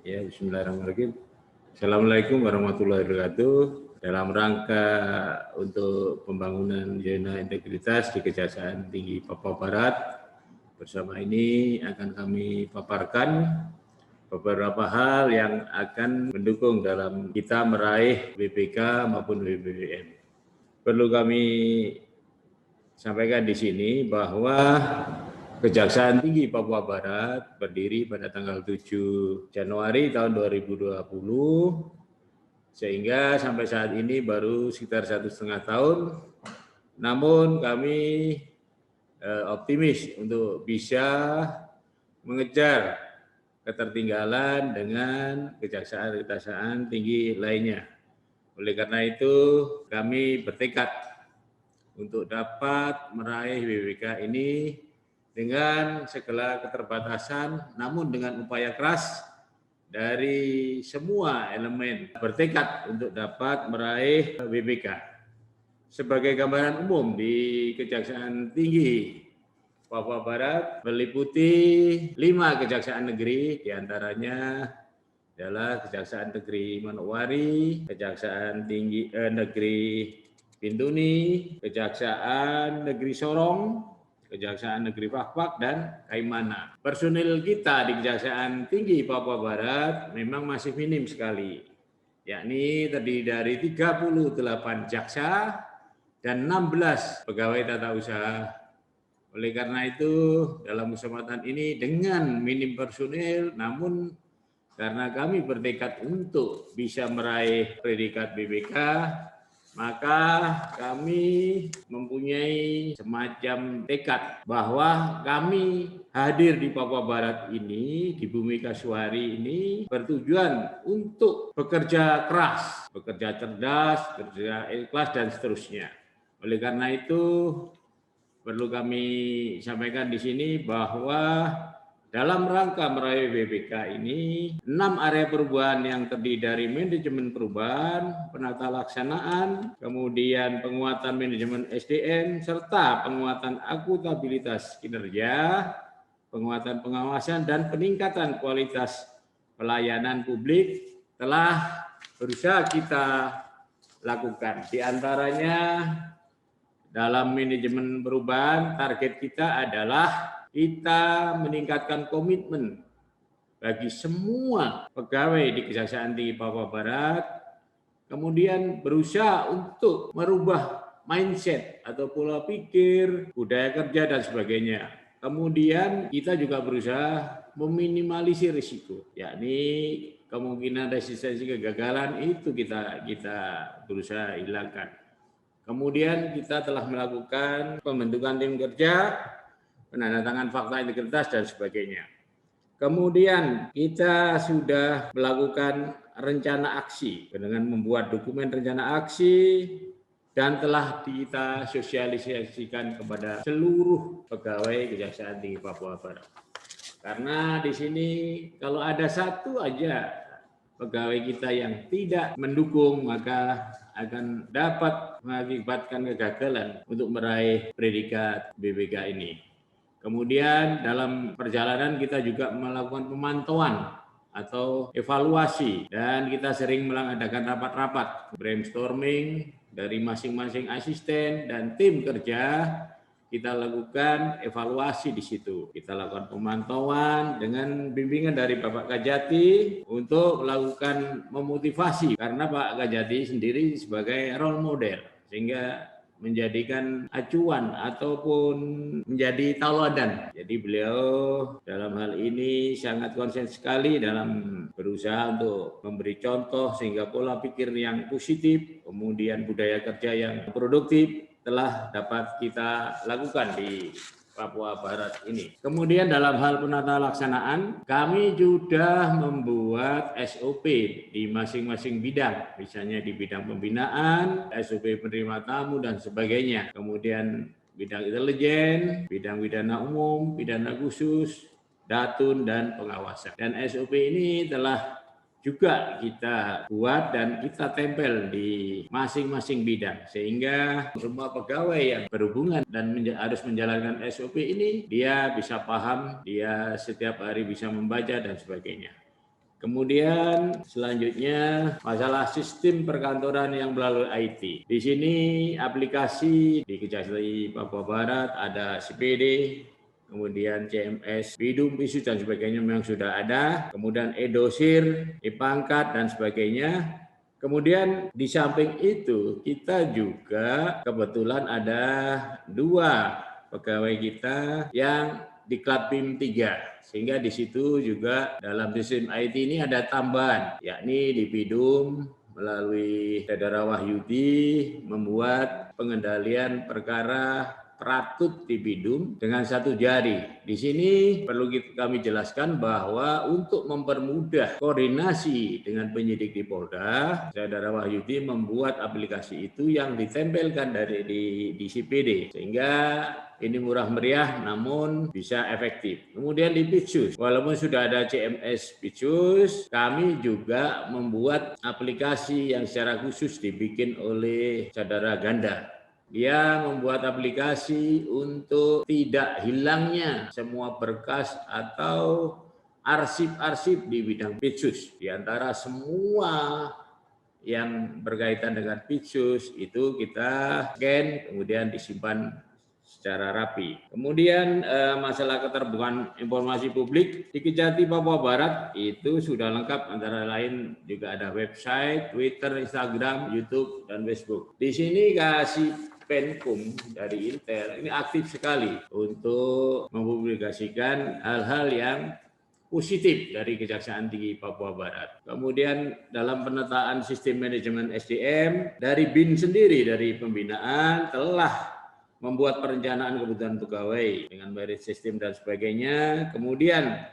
Ya, bismillahirrahmanirrahim. Assalamualaikum warahmatullahi wabarakatuh. Dalam rangka untuk pembangunan zona integritas di Kejaksaan Tinggi Papua Barat, bersama ini akan kami paparkan beberapa hal yang akan mendukung dalam kita meraih BPK maupun BBM. Perlu kami sampaikan di sini bahwa Kejaksaan Tinggi Papua Barat berdiri pada tanggal 7 Januari tahun 2020, sehingga sampai saat ini baru sekitar 1,5 tahun. Namun kami optimis untuk bisa mengejar ketertinggalan dengan kejaksaan tinggi lainnya. Oleh karena itu, kami bertekad untuk dapat meraih BPK ini dengan segala keterbatasan, namun dengan upaya keras dari semua elemen bertekad untuk dapat meraih BPK. Sebagai gambaran umum, di Kejaksaan Tinggi Papua Barat meliputi 5 kejaksaan negeri, diantaranya adalah Kejaksaan Negeri Manokwari, Kejaksaan Tinggi Negeri Bintuni, Kejaksaan Negeri Sorong, Kejaksaan Negeri Fakfak, dan Kaimana. Personil kita di Kejaksaan Tinggi Papua Barat memang masih minim sekali, yakni terdiri dari 38 jaksa dan 16 pegawai tata usaha. Oleh karena itu, dalam kesempatan ini dengan minim personil, namun karena kami bertekad untuk bisa meraih predikat BPK, maka kami mempunyai semacam tekad bahwa kami hadir di Papua Barat ini, di bumi Kasuari ini, bertujuan untuk bekerja keras, bekerja cerdas, bekerja ikhlas, dan seterusnya. Oleh karena itu, perlu kami sampaikan di sini bahwa dalam rangka meraih BPK ini, 6 area perubahan yang terdiri dari manajemen perubahan, penata laksanaan, kemudian penguatan manajemen SDM, serta penguatan akuntabilitas kinerja, penguatan pengawasan, dan peningkatan kualitas pelayanan publik telah berusaha kita lakukan. Di antaranya, dalam manajemen perubahan, target kita adalah kita meningkatkan komitmen bagi semua pegawai di Kejaksaan Tinggi Papua Barat, kemudian berusaha untuk merubah mindset atau pola pikir, budaya kerja, dan sebagainya. Kemudian kita juga berusaha meminimalisir risiko, yakni kemungkinan resistensi kegagalan itu kita berusaha hilangkan. Kemudian kita telah melakukan pembentukan tim kerja, penandatangan fakta integritas, dan sebagainya. Kemudian kita sudah melakukan rencana aksi dengan membuat dokumen rencana aksi dan telah kita sosialisasikan kepada seluruh pegawai Kejaksaan Tinggi Papua Barat. Karena di sini kalau ada satu aja pegawai kita yang tidak mendukung, maka akan dapat mengakibatkan kegagalan untuk meraih predikat BPK ini. Kemudian dalam perjalanan kita juga melakukan pemantauan atau evaluasi, dan kita sering mengadakan rapat-rapat brainstorming dari masing-masing asisten dan tim kerja. Kita lakukan evaluasi di situ. Kita lakukan pemantauan dengan bimbingan dari Bapak Kajati untuk melakukan memotivasi, karena Pak Kajati sendiri sebagai role model, sehingga menjadikan acuan ataupun menjadi tauladan. Jadi beliau dalam hal ini sangat konsen sekali dalam berusaha untuk memberi contoh, sehingga pola pikir yang positif, kemudian budaya kerja yang produktif telah dapat kita lakukan di Papua Barat ini. Kemudian dalam hal penata laksanaan, kami sudah membuat SOP di masing-masing bidang, misalnya di bidang pembinaan, SOP penerima tamu, dan sebagainya. Kemudian bidang intelijen, bidang pidana umum, pidana khusus, datun, dan pengawasan. Dan SOP ini telah juga kita buat dan kita tempel di masing-masing bidang, sehingga semua pegawai yang berhubungan dan harus menjalankan SOP ini, dia bisa paham, dia setiap hari bisa membaca, dan sebagainya. Kemudian selanjutnya masalah sistem perkantoran yang melalui IT. Di sini aplikasi di Kejaksaan Papua Barat ada CPD, kemudian CMS, Bidum, Pisus dan sebagainya memang sudah ada. Kemudian e-dosir, e-pangkat dan sebagainya. Kemudian di samping itu kita juga kebetulan ada 2 pegawai kita yang di Klatim 3, sehingga di situ juga dalam sistem IT ini ada tambahan, yakni di Bidum melalui Saudara Wahyudi membuat pengendalian perkara peratut di Bidum dengan 1 jari. Di sini perlu kami jelaskan bahwa untuk mempermudah koordinasi dengan penyidik di Polda, Saudara Wahyudi membuat aplikasi itu yang ditempelkan di CPD, sehingga ini murah meriah namun bisa efektif. Kemudian di Pitsus, walaupun sudah ada CMS Pitsus, kami juga membuat aplikasi yang secara khusus dibikin oleh Saudara Ganda. Dia membuat aplikasi untuk tidak hilangnya semua berkas atau arsip-arsip di bidang Pitsus. Di antara semua yang berkaitan dengan Pitsus itu kita scan kemudian disimpan secara rapi. Kemudian masalah keterbukaan informasi publik di Kejati Papua Barat itu sudah lengkap, antara lain juga ada website, Twitter, Instagram, YouTube, dan Facebook. Di sini kasih Penkum dari Intel ini aktif sekali untuk mempublikasikan hal-hal yang positif dari Kejaksaan Tinggi Papua Barat. Kemudian dalam penataan sistem manajemen SDM dari BIN sendiri, dari pembinaan telah membuat perencanaan kebutuhan pegawai dengan merit sistem dan sebagainya. Kemudian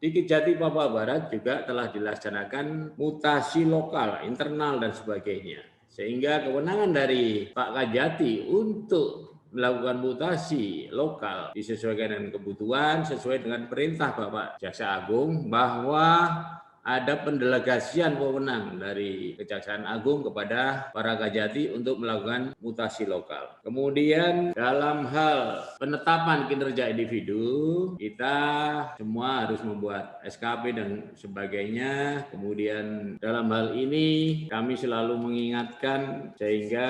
di Kejati Papua Barat juga telah dilaksanakan mutasi lokal, internal dan sebagainya. Sehingga kewenangan dari Pak Kajati untuk melakukan mutasi lokal disesuaikan dengan kebutuhan, sesuai dengan perintah Bapak Jaksa Agung bahwa ada pendelegasian wewenang dari Kejaksaan Agung kepada para Kajati untuk melakukan mutasi lokal. Kemudian dalam hal penetapan kinerja individu, kita semua harus membuat SKP dan sebagainya. Kemudian dalam hal ini kami selalu mengingatkan sehingga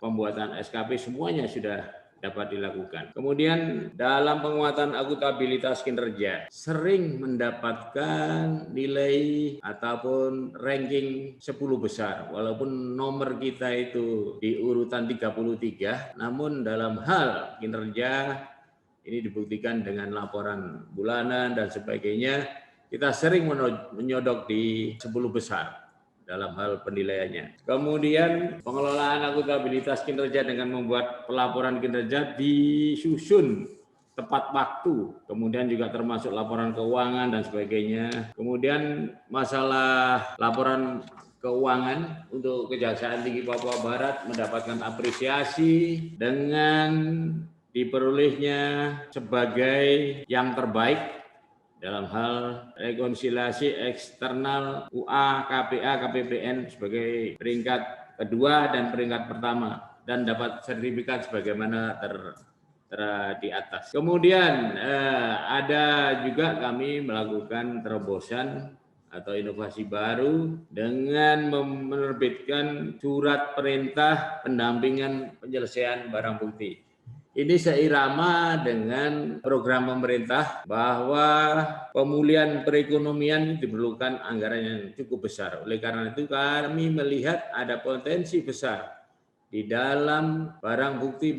pembuatan SKP semuanya sudah dapat dilakukan. Kemudian dalam penguatan akuntabilitas kinerja sering mendapatkan nilai ataupun ranking 10 besar walaupun nomor kita itu di urutan 33, namun dalam hal kinerja ini dibuktikan dengan laporan bulanan dan sebagainya, kita sering menyodok di 10 besar dalam hal penilaiannya. Kemudian pengelolaan akuntabilitas kinerja dengan membuat pelaporan kinerja disusun tepat waktu, kemudian juga termasuk laporan keuangan dan sebagainya. Kemudian masalah laporan keuangan untuk Kejaksaan Tinggi Papua Barat mendapatkan apresiasi dengan diperolehnya sebagai yang terbaik dalam hal rekonsiliasi eksternal UA, KPA, KPPN sebagai peringkat kedua dan peringkat pertama dan dapat sertifikat sebagaimana di atas. Kemudian ada juga kami melakukan terobosan atau inovasi baru dengan menerbitkan surat perintah pendampingan penyelesaian barang bukti. Ini seirama dengan program pemerintah bahwa pemulihan perekonomian diperlukan anggaran yang cukup besar. Oleh karena itu kami melihat ada potensi besar di dalam barang bukti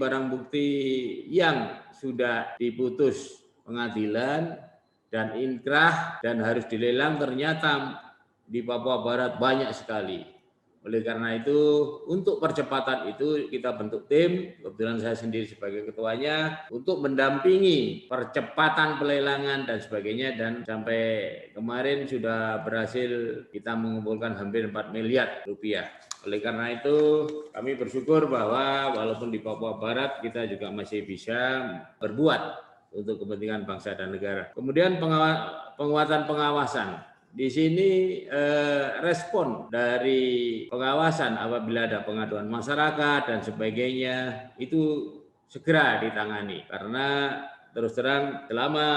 yang sudah diputus pengadilan dan inkrah dan harus dilelang, ternyata di Papua Barat banyak sekali. Oleh karena itu, untuk percepatan itu kita bentuk tim, kebetulan saya sendiri sebagai ketuanya, untuk mendampingi percepatan pelelangan dan sebagainya, dan sampai kemarin sudah berhasil kita mengumpulkan hampir 4 miliar rupiah. Oleh karena itu, kami bersyukur bahwa walaupun di Papua Barat kita juga masih bisa berbuat untuk kepentingan bangsa dan negara. Kemudian penguatan pengawasan. Di sini respon dari pengawasan apabila ada pengaduan masyarakat dan sebagainya itu segera ditangani, karena terus terang selama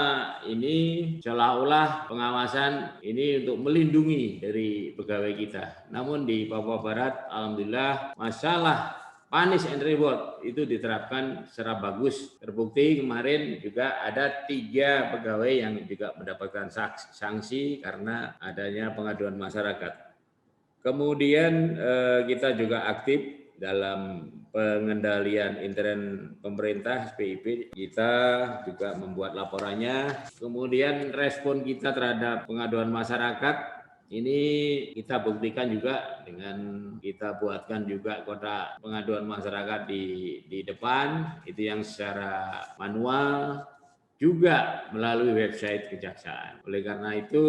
ini seolah-olah pengawasan ini untuk melindungi dari pegawai kita. Namun di Papua Barat, alhamdulillah masalah punish and reward itu diterapkan secara bagus. Terbukti kemarin juga ada 3 pegawai yang juga mendapatkan sanksi karena adanya pengaduan masyarakat. Kemudian kita juga aktif dalam pengendalian intern pemerintah SPIP. Kita juga membuat laporannya. Kemudian respon kita terhadap pengaduan masyarakat ini kita buktikan juga dengan kita buatkan juga kotak pengaduan masyarakat di depan, itu yang secara manual juga melalui website Kejaksaan. Oleh karena itu,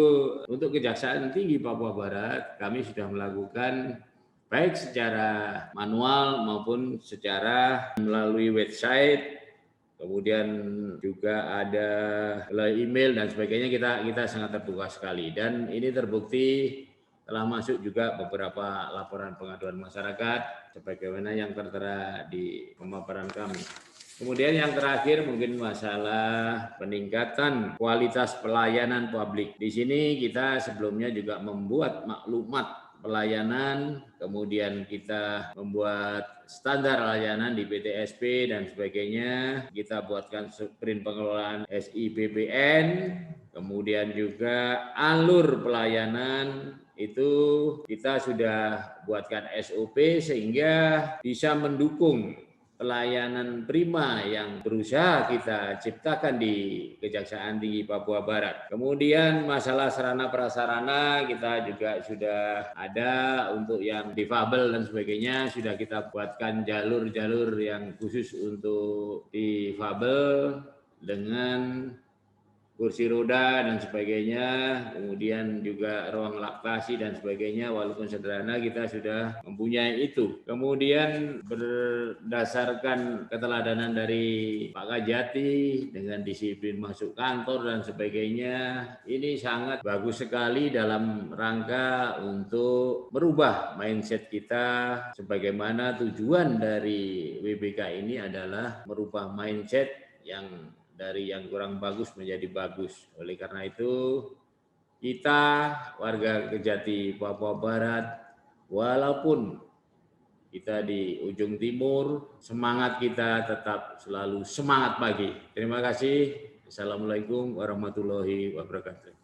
untuk Kejaksaan Tinggi Papua Barat, kami sudah melakukan baik secara manual maupun secara melalui website, kemudian juga ada melalui email dan sebagainya. Kita sangat terbuka sekali, dan ini terbukti telah masuk juga beberapa laporan pengaduan masyarakat sebagaimana yang tertera di pemaparan kami. Kemudian yang terakhir mungkin masalah peningkatan kualitas pelayanan publik. Di sini kita sebelumnya juga membuat maklumat pelayanan, kemudian kita membuat standar layanan di PTSP dan sebagainya. Kita buatkan sprint pengelolaan SIPBN, kemudian juga alur pelayanan itu kita sudah buatkan SOP sehingga bisa mendukung pelayanan prima yang berusaha kita ciptakan di Kejaksaan Tinggi Papua Barat. Kemudian masalah sarana prasarana kita juga sudah ada untuk yang difabel dan sebagainya, sudah kita buatkan jalur-jalur yang khusus untuk difabel dengan kursi roda dan sebagainya, kemudian juga ruang laktasi dan sebagainya, walaupun sederhana kita sudah mempunyai itu. Kemudian berdasarkan keteladanan dari Pak Kajati dengan disiplin masuk kantor dan sebagainya, ini sangat bagus sekali dalam rangka untuk merubah mindset kita, sebagaimana tujuan dari WBK ini adalah merubah mindset yang dari yang kurang bagus menjadi bagus. Oleh karena itu, kita warga Kejati Papua Barat, walaupun kita di ujung timur, semangat kita tetap selalu semangat pagi. Terima kasih. Assalamualaikum warahmatullahi wabarakatuh.